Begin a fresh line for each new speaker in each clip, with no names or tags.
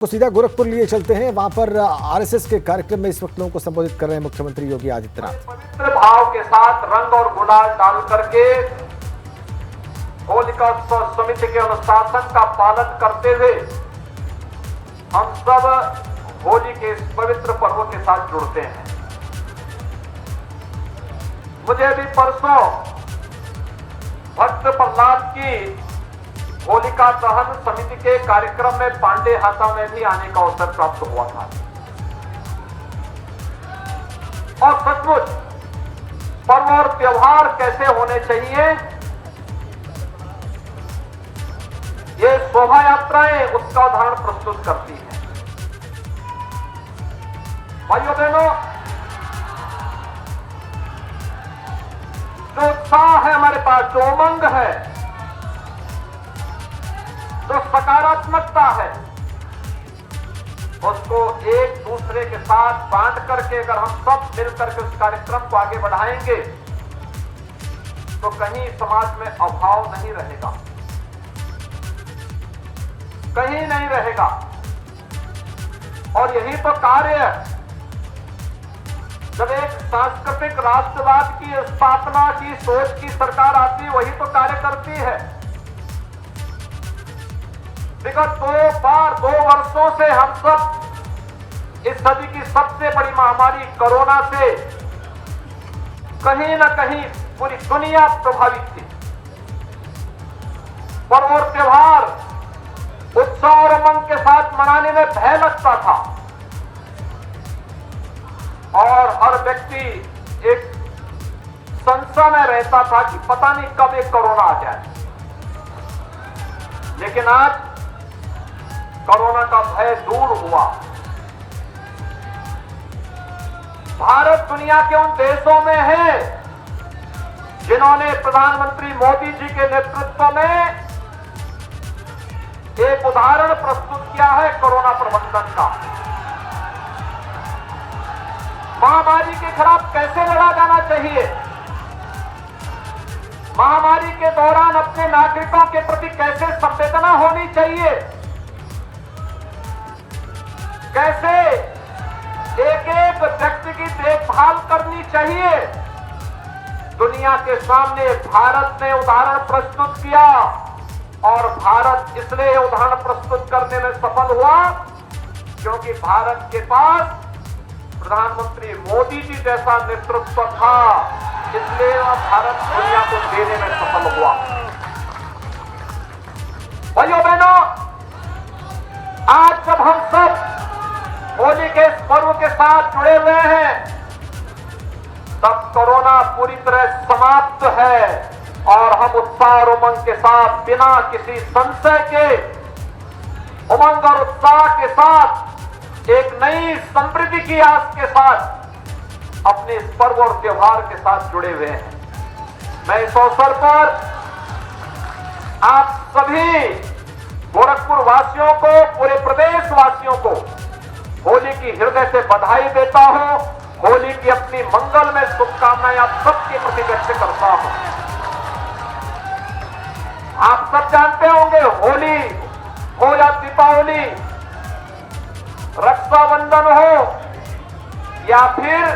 को सीधा गोरखपुर लिए चलते हैं। वहां पर आरएसएस के कार्यक्रम में इस वक्त लोगों को संबोधित कर रहे हैं मुख्यमंत्री योगी आदित्यनाथ।
पवित्र भाव के साथ रंग और गुलाल डाल करके होलिका उत्सव समिति के अनुशासन का पालन करते हुए हम सब होली के इस पवित्र पर्व के साथ जुड़ते हैं। मुझे भी परसों भक्त प्रहलाद की होलिका दहन समिति के कार्यक्रम में पांडे हाता में भी आने का अवसर प्राप्त हुआ था और सचमुच पर्व और त्योहार कैसे होने चाहिए ये शोभा यात्राएं उसका उदाहरण प्रस्तुत करती हैं। भाइयों बहनों, जो उत्साह है हमारे पास, जो उमंग है, जो सकारात्मकता है, उसको एक दूसरे के साथ बांट करके अगर हम सब मिलकर के उस कार्यक्रम को आगे बढ़ाएंगे तो कहीं समाज में अभाव नहीं रहेगा, कहीं नहीं रहेगा। और यही तो कार्य है। जब एक सांस्कृतिक राष्ट्रवाद की स्थापना की सोच की सरकार आती है, वही तो कार्य करती है। विगत 2 वर्षों से हम सब इस सदी की सबसे बड़ी महामारी कोरोना से कहीं न कहीं पूरी दुनिया प्रभावित थी। पर्व और त्योहार उत्साह और उमंग के साथ मनाने में भय लगता था और हर व्यक्ति एक संशय में रहता था कि पता नहीं कब एक कोरोना आ जाए। लेकिन आज कोरोना का भय दूर हुआ। भारत दुनिया के उन देशों में है जिन्होंने प्रधानमंत्री मोदी जी के नेतृत्व में एक उदाहरण प्रस्तुत किया है कोरोना प्रबंधन का। महामारी के खिलाफ कैसे लड़ा जाना चाहिए, महामारी के दौरान अपने नागरिकों के प्रति कैसे संवेदना होनी चाहिए, कैसे एक एक व्यक्ति की देखभाल करनी चाहिए, दुनिया के सामने भारत ने उदाहरण प्रस्तुत किया। और भारत इसलिए उदाहरण प्रस्तुत करने में सफल हुआ क्योंकि भारत के पास प्रधानमंत्री मोदी जी जैसा नेतृत्व था, इसलिए वह भारत दुनिया को देने में सफल हुआ। भाइयों बहनों, आज जब हम सब होली के इस पर्व के साथ जुड़े हुए हैं तब कोरोना पूरी तरह समाप्त है और हम उत्साह और उमंग के साथ बिना किसी संशय के उमंग और उत्साह के साथ एक नई समृद्धि की आस के साथ अपने इस पर्व और त्योहार के साथ जुड़े हुए हैं। मैं इस अवसर पर आप सभी गोरखपुर वासियों को, पूरे प्रदेश वासियों को होली की हृदय से बधाई देता हूं। होली की अपनी मंगल में शुभकामनाएं आप सबके प्रति व्यक्त करता हूं। आप सब जानते होंगे, होली हो या दीपावली, रक्षाबंधन हो या फिर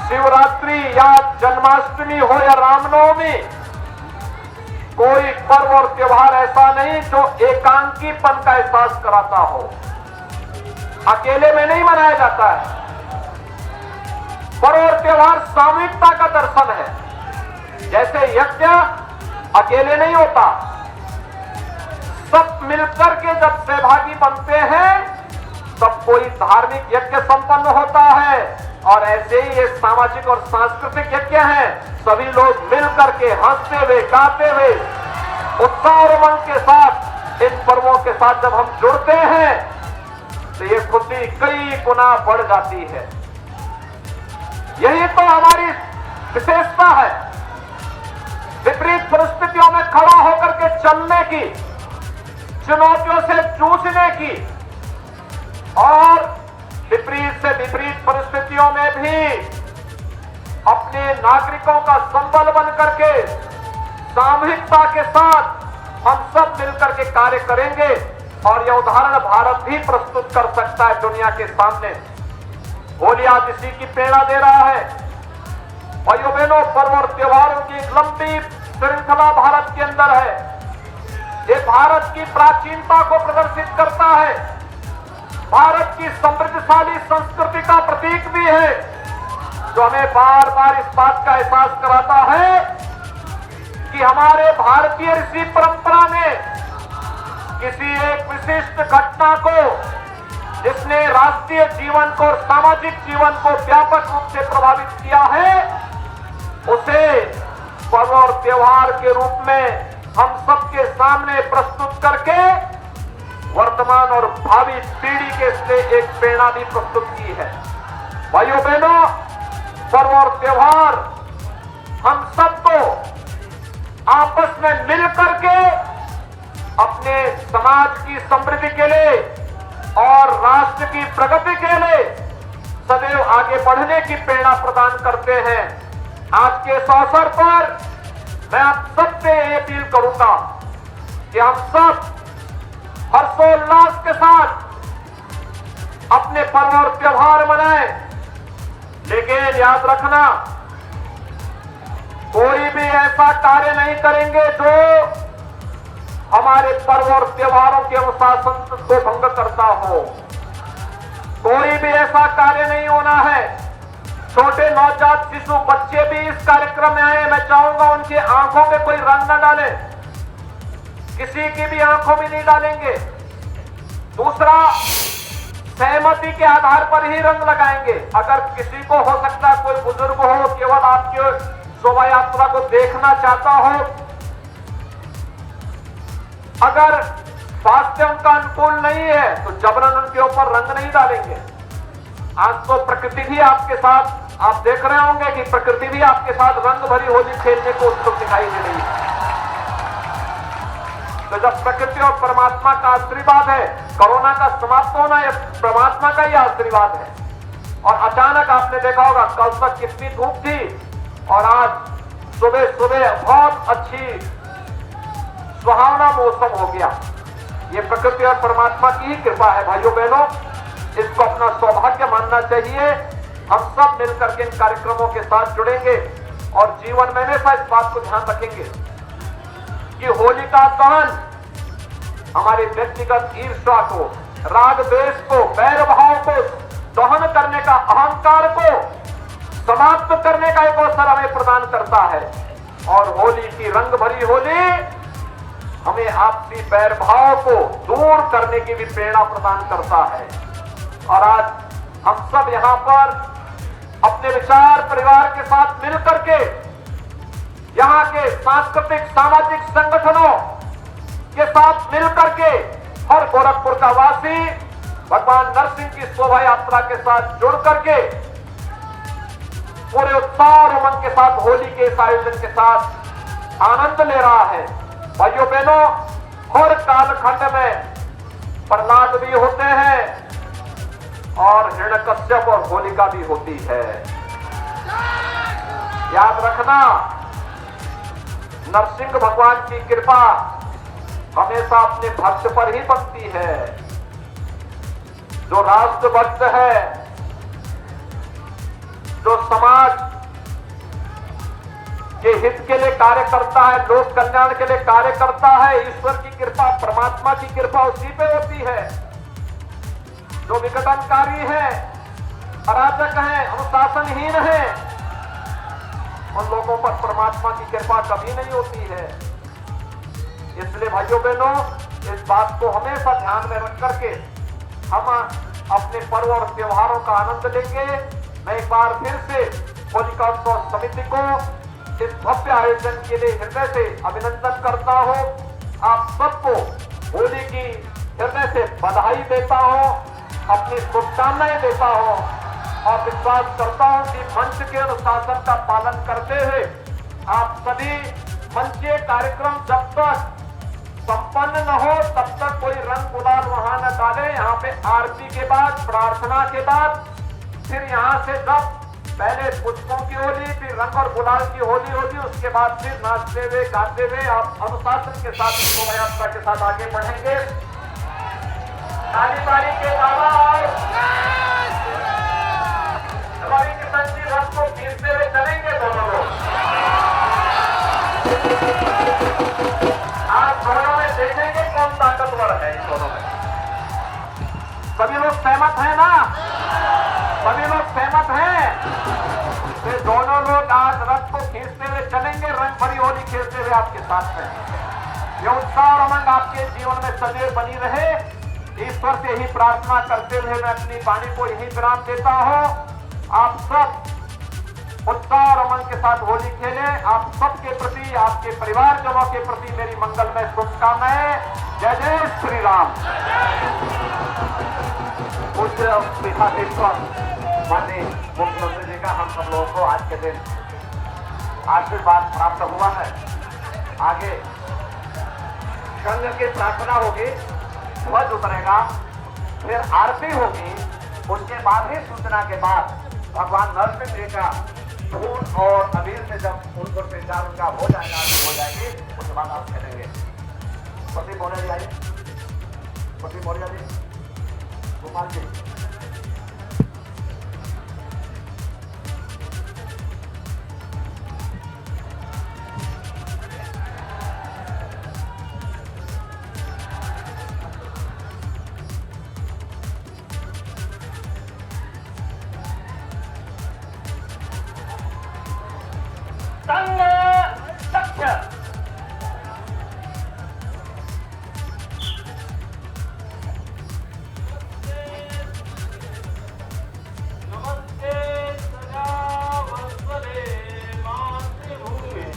शिवरात्रि या जन्माष्टमी हो या रामनवमी, कोई पर्व और त्योहार ऐसा नहीं जो एकांकीपन का एहसास कराता हो। अकेले में नहीं मनाया जाता है। पर्व और त्योहार सामूहिकता का दर्शन है। जैसे यज्ञ अकेले नहीं होता, सब मिलकर के जब सहभागी बनते हैं तब कोई धार्मिक यज्ञ संपन्न होता है। और ऐसे ही ये सामाजिक और सांस्कृतिक यज्ञ हैं। सभी लोग मिलकर के हंसते हुए, गाते हुए, उत्साह और उमंग के साथ इन पर्वों के साथ जब हम जुड़ते हैं तो ये खुशी कई गुना बढ़ जाती है। यही तो हमारी विशेषता है, विपरीत परिस्थितियों में खड़ा होकर के चलने की, चुनौतियों से जूझने की और विपरीत से विपरीत परिस्थितियों में भी अपने नागरिकों का संबल बन करके सामूहिकता के साथ हम सब मिलकर के कार्य करेंगे और यह उदाहरण भारत भी प्रस्तुत कर सकता है दुनिया के सामने। होली आज इसी की प्रेरणा दे रहा है। भाइयों बहनों, पर्व और त्योहारों की एक लंबी श्रृंखला भारत के अंदर है। ये भारत की प्राचीनता को प्रदर्शित करता है, भारत की समृद्धशाली संस्कृति का प्रतीक भी है, जो हमें बार बार इस बात का एहसास कराता है कि हमारे भारतीय ऋषि परंपरा में किसी एक विशिष्ट घटना को, जिसने राष्ट्रीय जीवन को और सामाजिक जीवन को व्यापक रूप से प्रभावित किया है, उसे पर्व और त्योहार के रूप में हम सबके सामने प्रस्तुत करके वर्तमान और भावी पीढ़ी के लिए एक प्रेरणा भी प्रस्तुत की है। भाइयों बहनों, पर्व और त्योहार हम सबको आपस में मिल करके अपने समाज की समृद्धि के लिए और राष्ट्र की प्रगति के लिए सदैव आगे बढ़ने की प्रेरणा प्रदान करते हैं। आज के इस अवसर पर मैं आप सबसे ये अपील करूंगा कि हम सब हर्षोल्लास के साथ अपने पर्व और त्योहार मनाएं, लेकिन याद रखना, कोई भी ऐसा कार्य नहीं करेंगे जो हमारे पर्व और त्योहारों के अनुशासन को भंग करता हो। कोई भी ऐसा कार्य नहीं होना है। छोटे नवजात शिशु बच्चे भी इस कार्यक्रम में आए, मैं चाहूंगा उनकी आंखों में कोई रंग न डालें, किसी की भी आंखों में नहीं डालेंगे। दूसरा, सहमति के आधार पर ही रंग लगाएंगे। अगर किसी को हो सकता है कोई बुजुर्ग हो, केवल आपके शोभा यात्रा को देखना चाहता हो, अगर स्वास्थ्य उनका अनुकूल नहीं है तो जबरन उनके ऊपर रंग नहीं डालेंगे। आज तो प्रकृति भी आपके साथ, आप देख रहे होंगे कि प्रकृति भी आपके साथ रंग भरी होली खेलने को उत्सुक दिखाई दे रही है। तो जब प्रकृति और परमात्मा का आशीर्वाद है, कोरोना का समाप्त होना यह परमात्मा का ही आशीर्वाद है। और अचानक आपने देखा होगा कल तक कितनी धूप थी और आज सुबह सुबह बहुत अच्छी सुहावना मौसम हो गया। ये प्रकृति और परमात्मा की ही कृपा है। भाइयों बहनों, इसको अपना सौभाग्य मानना चाहिए। हम सब मिलकर के इन कार्यक्रमों के साथ जुड़ेंगे और जीवन में हमेशा इस बात को ध्यान रखेंगे कि होली का दहन हमारे व्यक्तिगत ईर्ष्या को, राग द्वेष को, बैर भाव को दहन करने का, अहंकार को समाप्त करने का एक अवसर हमें प्रदान करता है। और होली की रंग भरी होली हमें आपसी बैर भाव को दूर करने की भी प्रेरणा प्रदान करता है। और आज हम सब यहाँ पर अपने विचार परिवार के साथ मिलकर के यहाँ के सांस्कृतिक सामाजिक संगठनों के साथ मिलकर के हर गोरखपुर का वासी भगवान नरसिंह की शोभा यात्रा के साथ जुड़ करके पूरे उत्साह और उमंग के साथ होली के इस आयोजन के साथ आनंद ले रहा है। भाइयों बहनों, हर कालखंड में प्रहलाद भी होते हैं और हिरण्यकश्यप और होलिका भी होती है। याद रखना, नरसिंह भगवान की कृपा हमेशा अपने भक्त पर ही बनती है। जो राष्ट्र भक्त है, जो समाज के हित के लिए कार्य करता है, लोक कल्याण के लिए कार्य करता है, ईश्वर की कृपा, परमात्मा की कृपा उसी पे होती है। जो विघटनकारी है, अराजक है, अनुशासनहीन है, उन लोगों पर परमात्मा की कृपा कभी नहीं होती है। इसलिए भाइयों बहनों, इस बात को हमेशा ध्यान में रख करके हम अपने पर्व और त्योहारों का आनंद लेंगे। मैं एक बार फिर से होलिका उत्सव समिति को इस भव्य आयोजन के लिए हृदय से अभिनंदन करता हूं। आप सबको होली की हृदय से बधाई देता हूं, अपनी शुभकामनाएं देता हूं और विश्वास करता हूं कि मंच के अनुशासन का पालन करते हुए आप सभी मंचीय कार्यक्रम जब तक संपन्न न हो तब तक कोई रंग गुलाल वहां न डाले। यहाँ पे आरती के बाद, प्रार्थना के बाद, फिर यहाँ से जब पहले पुष्पों की होली, फिर रंग और गुलाल की होली होगी, उसके बाद फिर नाचते हुए गाते हुए आप अनुशासन के साथ शोभा यात्रा के साथ आगे बढ़ेंगे। ताली ताली के आवाज हमारी किसान जी रथ को खींचते हुए चलेंगे दोनों लोग। आज दोनों में देखेंगे कौन ताकतवर है इन दोनों में। सभी लोग सहमत हैं ना? सभी लोग सहमत हैं? तो दोनों लोग आज रथ को खींचते हुए चलेंगे, रंग भरी होली खेलते हुए आपके साथ में। यह उत्साह और उमंग आपके जीवन में सदैव बनी रहे, ईश्वर से यही प्रार्थना करते हुए मैं अपनी वाणी को यही विराम देता हूं। आप सब उत्साह और उमंग के साथ होली खेलें। आप सबके प्रति, आपके परिवारजनों के प्रति मेरी मंगलमय शुभकामनाएं। जय जय श्री राम। पूज्य पीठाधीश्वर माननीय मुख्यमंत्री जी का हम सब लोगों को आज के दिन आशीर्वाद प्राप्त हुआ है। आगे संघ की प्रार्थना होगी, ध्वज उतरेगा, फिर आरती होगी, उसके बाद ही सूचना के बाद भगवान नरसिंह जी का फूल और अबीर से जब उनको श्रृंगार उनका हो जाएगा, हो जाएगी, उसके बाद आप खेलेंगे। पति मौर्य जी आइए, पति मौर्य जी, गोपाल जी। संघ सख्य। नमस्ते सदा वत्सले मातृभूमि।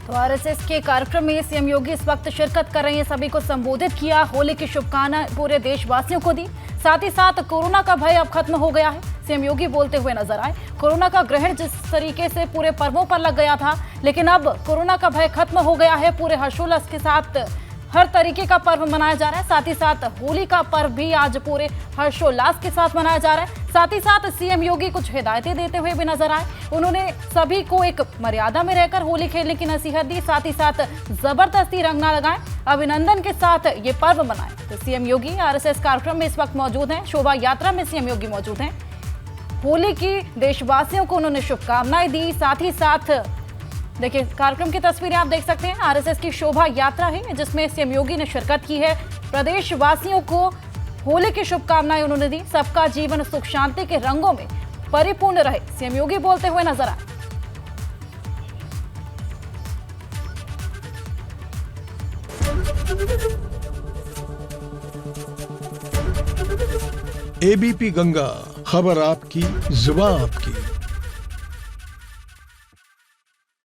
तो आरएसएस के कार्यक्रम में सीएम योगी इस वक्त शिरकत कर रहे हैं। सभी को संबोधित किया, होली की शुभकामनाएं पूरे देशवासियों को दी। साथ ही साथ कोरोना का भय अब खत्म हो गया है, सीएम योगी बोलते हुए नजर आए। कोरोना का ग्रहण जिस तरीके से पूरे पर्वों पर लग गया था, लेकिन अब कोरोना का भय खत्म हो गया है। पूरे हर्षोल्लास के साथ हर तरीके का पर्व मनाया जा रहा है। साथ ही साथ होली का पर्व भी आज पूरे हर्षोल्लास के साथ मनाया जा रहा है। साथ ही साथ सीएम योगी कुछ हिदायतें देते हुए भी नजर आए। उन्होंने सभी को एक मर्यादा में रहकर होली खेलने की नसीहत दी। साथ ही साथ जबरदस्ती रंग ना लगाएं, अभिनंदन के साथ ये पर्व मनाएं। तो सीएम योगी आरएसएस कार्यक्रम में इस वक्त मौजूद हैं, शोभा यात्रा में सीएम योगी मौजूद हैं। होली की देशवासियों को उन्होंने शुभकामनाएं दी। साथ ही साथ देखिए कार्यक्रम की तस्वीरें आप देख सकते हैं। आरएसएस की शोभा यात्रा है जिसमें सीएम योगी ने शिरकत की है। प्रदेशवासियों को होली की शुभकामनाएं उन्होंने दी। सबका जीवन सुख शांति के रंगों में परिपूर्ण रहे, सीएम योगी बोलते हुए नजर आए।
एबीपी गंगा, खबर आपकी, जुबान आपकी।